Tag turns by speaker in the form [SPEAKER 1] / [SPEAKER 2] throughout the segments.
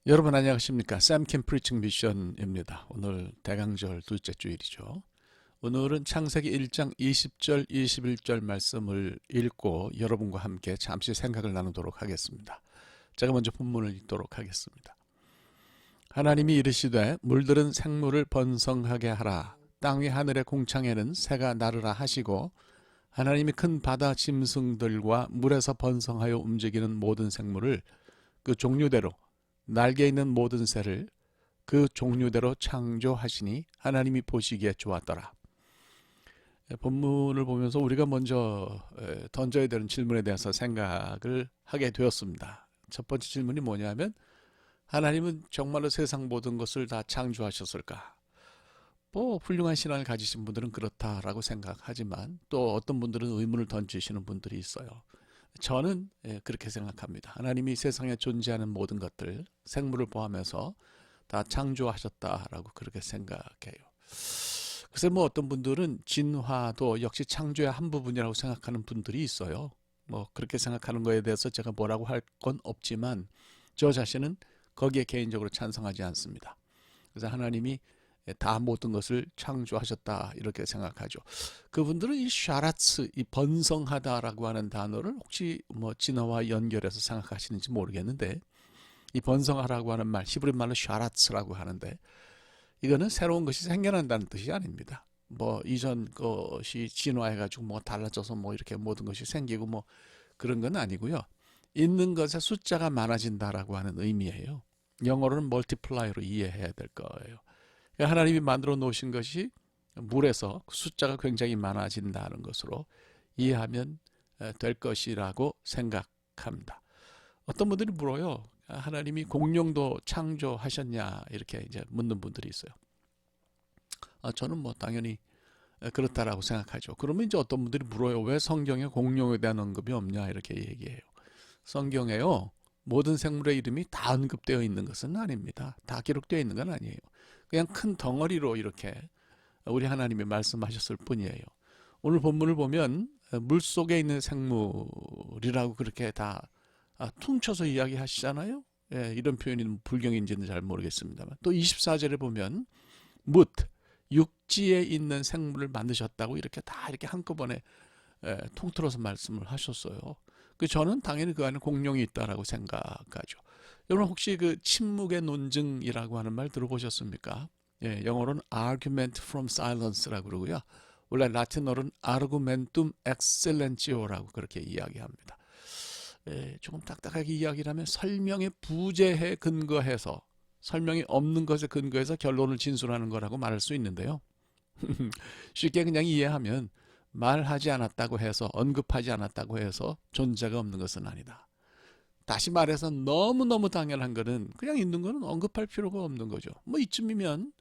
[SPEAKER 1] 여러분 안녕하십니까? 샘킴 프리칭 미션입니다. 오늘 대강절 둘째 주일이죠. 오늘은 창세기 1장 20절 21절 말씀을 읽고 여러분과 함께 잠시 생각을 나누도록 하겠습니다. 제가 먼저 본문을 읽도록 하겠습니다. 하나님이 이르시되 물들은 생물을 번성하게 하라. 땅 위 하늘의 공창에는 새가 나르라 하시고 하나님이 큰 바다 짐승들과 물에서 번성하여 움직이는 모든 생물을 그 종류대로 날개 있는 모든 새를 그 종류대로 창조하시니 하나님이 보시기에 좋았더라. 본문을 보면서 우리가 먼저 던져야 되는 질문에 대해서 생각을 하게 되었습니다. 첫 번째 질문이 뭐냐면 하나님은 정말로 세상 모든 것을 다 창조하셨을까? 뭐 훌륭한 신앙을 가지신 분들은 그렇다라고 생각하지만 또 어떤 분들은 의문을 던지시는 분들이 있어요. 저는 그렇게 생각합니다. 하나님이 세상에 존재하는 모든 것들, 생물을 포함해서 다 창조하셨다라고 그렇게 생각해요. 그래서 뭐 어떤 분들은 진화도 역시 창조의 한 부분이라고 생각하는 분들이 있어요. 뭐 그렇게 생각하는 거에 대해서 제가 뭐라고 할 건 없지만 저 자신은 거기에 개인적으로 찬성하지 않습니다. 그래서 하나님이 다 모든 것을 창조하셨다 이렇게 생각하죠. 그분들은 이 샤라츠, 이 번성하다라고 하는 단어를 혹시 뭐 진화와 연결해서 생각하시는지 모르겠는데 이 번성하라고 하는 말 히브리 말로 샤라츠라고 하는데 이거는 새로운 것이 생겨난다는 뜻이 아닙니다. 뭐 이전 것이 진화해가지고 뭐 달라져서 뭐 이렇게 모든 것이 생기고 뭐 그런 건 아니고요. 있는 것의 숫자가 많아진다라고 하는 의미예요. 영어로는 멀티플라이로 이해해야 될 거예요. 하나님이 만들어 놓으신 것이 물에서 숫자가 굉장히 많아진다는 것으로 이해하면 될 것이라고 생각합니다. 어떤 분들이 물어요. 하나님이 공룡도 창조하셨냐 이렇게 이제 묻는 분들이 있어요. 저는 뭐 당연히 그렇다라고 생각하죠. 그러면 이제 어떤 분들이 물어요. 왜 성경에 공룡에 대한 언급이 없냐 이렇게 얘기해요. 성경에요. 모든 생물의 이름이 다 언급되어 있는 것은 아닙니다. 다 기록되어 있는 건 아니에요. 그냥 큰 덩어리로 이렇게 우리 하나님이 말씀하셨을 뿐이에요. 오늘 본문을 보면 물속에 있는 생물이라고 그렇게 다 퉁쳐서 이야기하시잖아요. 이런 표현이 불경인지는 잘 모르겠습니다만 또 24절에 보면 뭇 육지에 있는 생물을 만드셨다고 이렇게 다 이렇게 한꺼번에 통틀어서 말씀을 하셨어요. 저는 당연히 그 안에 공룡이 있다라고 생각하죠. 여러분 혹시 그 침묵의 논증이라고 하는 말 들어보셨습니까? 영어로는 argument from silence라고 그러고요. 원래 라틴어로는 argumentum excellentio라고 그렇게 이야기합니다. 조금 딱딱하게 이야기를 하면 설명의 부재에 근거해서 설명이 없는 것에 근거해서 결론을 진술하는 거라고 말할 수 있는데요. 쉽게 그냥 이해하면 말하지 않았다고 해서 언급하지 않았다고 해서 존재가 없는 것은 아니다. 다시 말해서 너무너무 당연한 거는 그냥 있는 거는 언급할 필요가 없는 거죠. 뭐 이쯤이면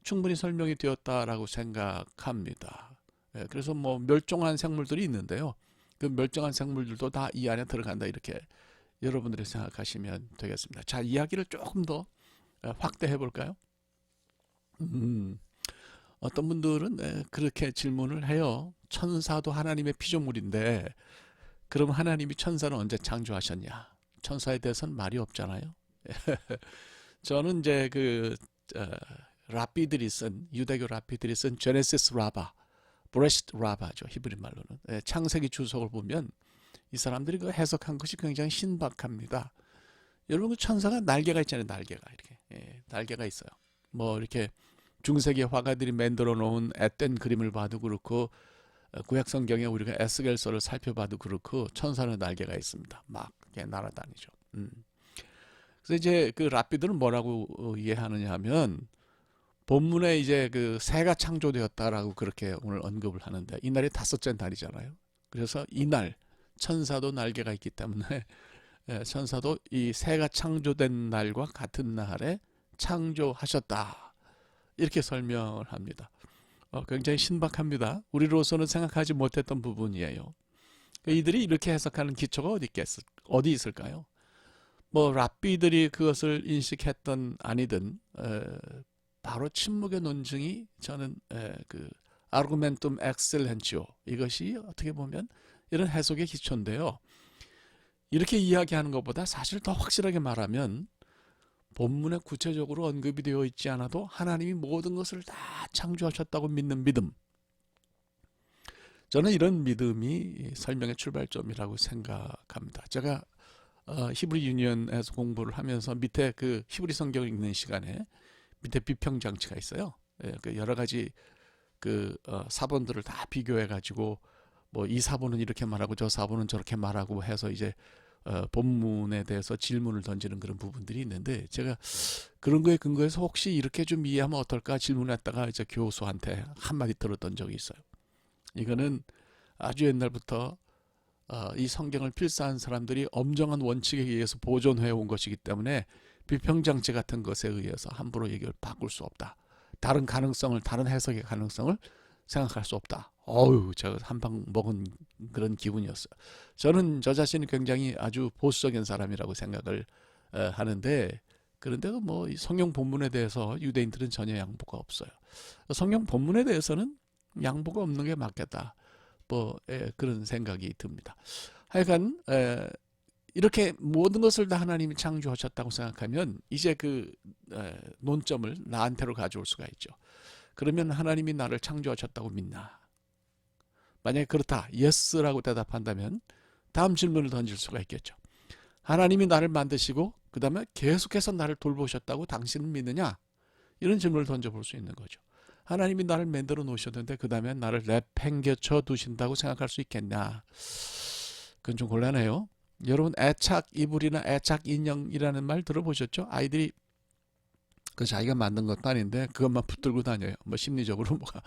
[SPEAKER 1] 충분히 설명이 되었다라고 생각합니다. 그래서 뭐 멸종한 생물들이 있는데요. 그 멸종한 생물들도 다 이 안에 들어간다 이렇게 여러분들이 생각하시면 되겠습니다. 자, 이야기를 조금 더 확대해 볼까요? 어떤 분들은 그렇게 질문을 해요. 천사도 하나님의 피조물인데 그럼 하나님이 천사는 언제 창조하셨냐? 천사에 대해서는 말이 없잖아요. 저는 이제 어, 랍비들이 쓴 유대교 랍비들이 쓴 제네시스 라바, 브레시트 라바죠. 히브리 말로는 창세기 주석을 보면 이 사람들이 그 해석한 것이 굉장히 신박합니다. 여러분 그 천사가 날개가 있잖아요. 날개가 이렇게 날개가 있어요. 뭐 이렇게 중세기 화가들이 만들어 놓은 앳된 그림을 봐도 그렇고 구약 성경에 우리가 에스겔서를 살펴봐도 그렇고 천사는 날개가 있습니다. 막 날아다니죠. 그래서 이제 그 랍비들은 뭐라고 이해하느냐 하면 본문에 이제 그 새가 창조되었다라고 그렇게 오늘 언급을 하는데 이날이 다섯째 날이잖아요. 그래서 이날 천사도 날개가 있기 때문에 천사도 이 새가 창조된 날과 같은 날에 창조하셨다. 이렇게 설명을 합니다. 굉장히 신박합니다. 우리로서는 생각하지 못했던 부분이에요. 이들이 이렇게 해석하는 기초가 어디 있을까요? 뭐 랍비들이 그것을 인식했던 아니든 바로 침묵의 논증이 저는 그 argumentum excellentio 이것이 어떻게 보면 이런 해석의 기초인데요. 이렇게 이야기하는 것보다 사실 더 확실하게 말하면 본문에 구체적으로 언급이 되어 있지 않아도 하나님이 모든 것을 다 창조하셨다고 믿는 믿음. 저는 이런 믿음이 설명의 출발점이라고 생각합니다. 제가 히브리 유니언에서 공부를 하면서 밑에 그 히브리 성경을 읽는 시간에 밑에 비평 장치가 있어요. 예, 그 여러 가지 그 사본들을 다 비교해 가지고 뭐 이 사본은 이렇게 말하고 저 사본은 저렇게 말하고 해서 이제 본문에 대해서 질문을 던지는 그런 부분들이 있는데, 제가 그런 거에 근거해서 혹시 이렇게 좀 이해하면 어떨까 질문했다가 이제 교수한테 한마디 들었던 적이 있어요. 이거는 아주 옛날부터 이 성경을 필사한 사람들이 엄정한 원칙에 의해서 보존해 온 것이기 때문에 비평장치 같은 것에 의해서 함부로 얘기를 바꿀 수 없다. 다른 가능성을, 다른 해석의 가능성을 생각할 수 없다. 어우, 제가 한 방 먹은 그런 기분이었어요. 저는 저 자신이 굉장히 아주 보수적인 사람이라고 생각을 하는데, 그런데도 뭐 이 성경 본문에 대해서 유대인들은 전혀 양보가 없어요. 성경 본문에 대해서는 양보가 없는 게 맞겠다. 뭐 그런 생각이 듭니다. 하여간 이렇게 모든 것을 다 하나님이 창조하셨다고 생각하면 이제 그 논점을 나한테로 가져올 수가 있죠. 그러면 하나님이 나를 창조하셨다고 믿나? 만약에 그렇다, 예스라고 대답한다면 다음 질문을 던질 수가 있겠죠. 하나님이 나를 만드시고 그 다음에 계속해서 나를 돌보셨다고 당신은 믿느냐? 이런 질문을 던져볼 수 있는 거죠. 하나님이 나를 만들어 놓으셨는데 그 다음에 나를 내팽개쳐 두신다고 생각할 수 있겠냐? 그건 좀 곤란해요. 여러분, 애착 이불이나 애착 인형이라는 말 들어보셨죠? 아이들이 그 자기가 만든 것도 아닌데 그것만 붙들고 다녀요. 뭐 심리적으로 뭐가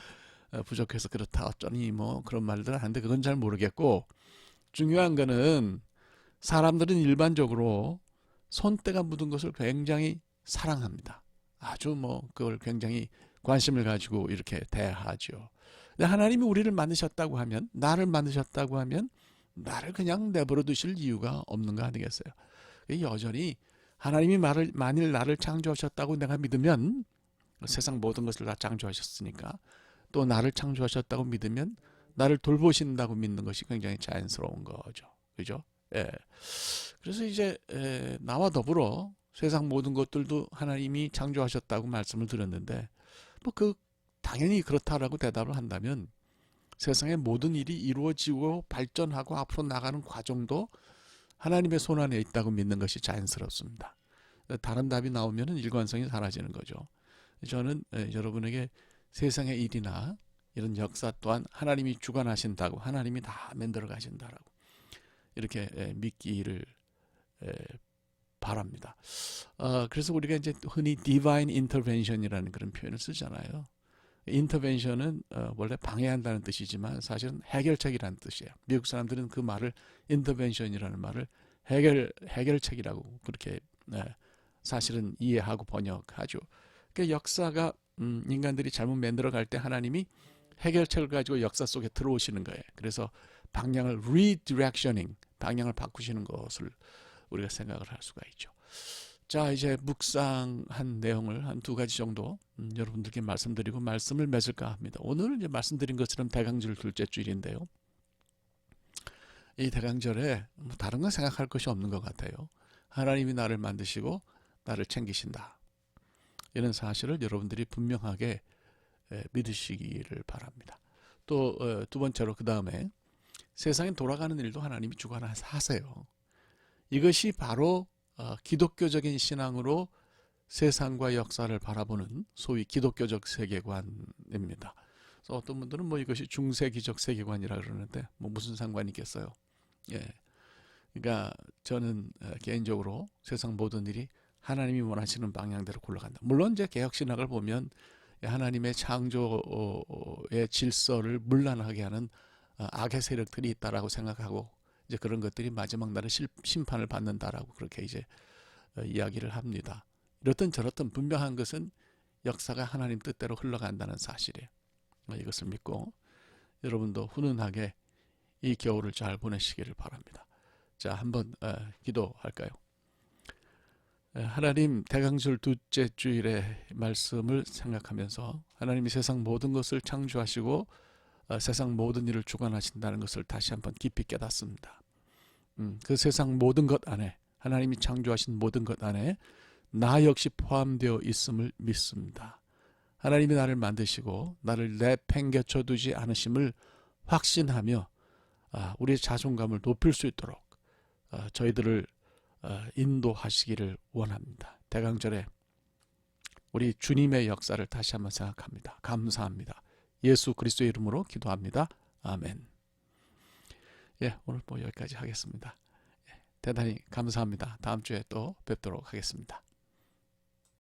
[SPEAKER 1] 부족해서 그렇다 어쩌니 뭐 그런 말들 하는데 그건 잘 모르겠고, 중요한 거는 사람들은 일반적으로 손때가 묻은 것을 굉장히 사랑합니다. 아주 뭐 그걸 굉장히 관심을 가지고 이렇게 대하죠. 근데 하나님이 우리를 만드셨다고 하면, 나를 만드셨다고 하면 나를 그냥 내버려 두실 이유가 없는 거 아니겠어요? 여전히 하나님이 만일 나를 창조하셨다고 내가 믿으면, 세상 모든 것을 다 창조하셨으니까, 또 나를 창조하셨다고 믿으면 나를 돌보신다고 믿는 것이 굉장히 자연스러운 거죠. 그죠? 예. 그래서 이제 나와 더불어 세상 모든 것들도 하나님이 창조하셨다고 말씀을 드렸는데, 뭐 그 당연히 그렇다라고 대답을 한다면 세상의 모든 일이 이루어지고 발전하고 앞으로 나가는 과정도 하나님의 손 안에 있다고 믿는 것이 자연스럽습니다. 다른 답이 나오면 일관성이 사라지는 거죠. 저는 여러분에게 세상의 일이나 이런 역사 또한 하나님이 주관하신다고, 하나님이 다 만들어 가신다라고 이렇게 믿기를 바랍니다. 그래서 우리가 이제 흔히 divine intervention이라는 그런 표현을 쓰잖아요. 인터벤션은 원래 방해한다는 뜻이지만 사실은 해결책이라는 뜻이에요. 미국 사람들은 그 말을 인터벤션이라는 말을 해결책이라고 그렇게 사실은 이해하고 번역하죠. 그러니까 역사가 인간들이 잘못 만들어갈 때 하나님이 해결책을 가지고 역사 속에 들어오시는 거예요. 그래서 방향을 redirectioning, 방향을 바꾸시는 것을 우리가 생각을 할 수가 있죠. 자, 이제 묵상한 내용을 한 두 가지 정도 여러분들께 말씀드리고 말씀을 맺을까 합니다. 오늘은 이제 말씀드린 것처럼 대강절 둘째 주일인데요. 이 대강절에 뭐 다른 건 생각할 것이 없는 것 같아요. 하나님이 나를 만드시고 나를 챙기신다. 이런 사실을 여러분들이 분명하게 믿으시기를 바랍니다. 또 두 번째로 그 다음에 세상에 돌아가는 일도 하나님이 주관하세요. 이것이 바로 기독교적인 신앙으로 세상과 역사를 바라보는 소위 기독교적 세계관입니다. 그래서 어떤 분들은 뭐 이것이 중세기적 세계관이라 그러는데 뭐 무슨 상관이 있겠어요. 예. 그러니까 저는 개인적으로 세상 모든 일이 하나님이 원하시는 방향대로 굴러간다. 물론 이제 개혁신학을 보면 하나님의 창조의 질서를 문란하게 하는 악의 세력들이 있다라고 생각하고 이제 그런 것들이 마지막 날에 심판을 받는다라고 그렇게 이제 이야기를 합니다. 이렇든 저렇든 분명한 것은 역사가 하나님 뜻대로 흘러간다는 사실이에요. 이것을 믿고 여러분도 훈훈하게 이 겨울을 잘 보내시기를 바랍니다. 자, 한번 기도할까요? 하나님, 대강절 둘째 주일의 말씀을 생각하면서 하나님이 세상 모든 것을 창조하시고 세상 모든 일을 주관하신다는 것을 다시 한번 깊이 깨닫습니다. 그 세상 모든 것 안에, 하나님이 창조하신 모든 것 안에 나 역시 포함되어 있음을 믿습니다. 하나님이 나를 만드시고 나를 내팽개쳐 두지 않으심을 확신하며 우리의 자존감을 높일 수 있도록 저희들을 인도하시기를 원합니다. 대강절에 우리 주님의 역사를 다시 한번 생각합니다. 감사합니다. 예수 그리스도의 이름으로 기도합니다. 아멘. 예, 오늘 여기까지 하겠습니다. 대단히 감사합니다. 다음 주에 또 뵙도록 하겠습니다.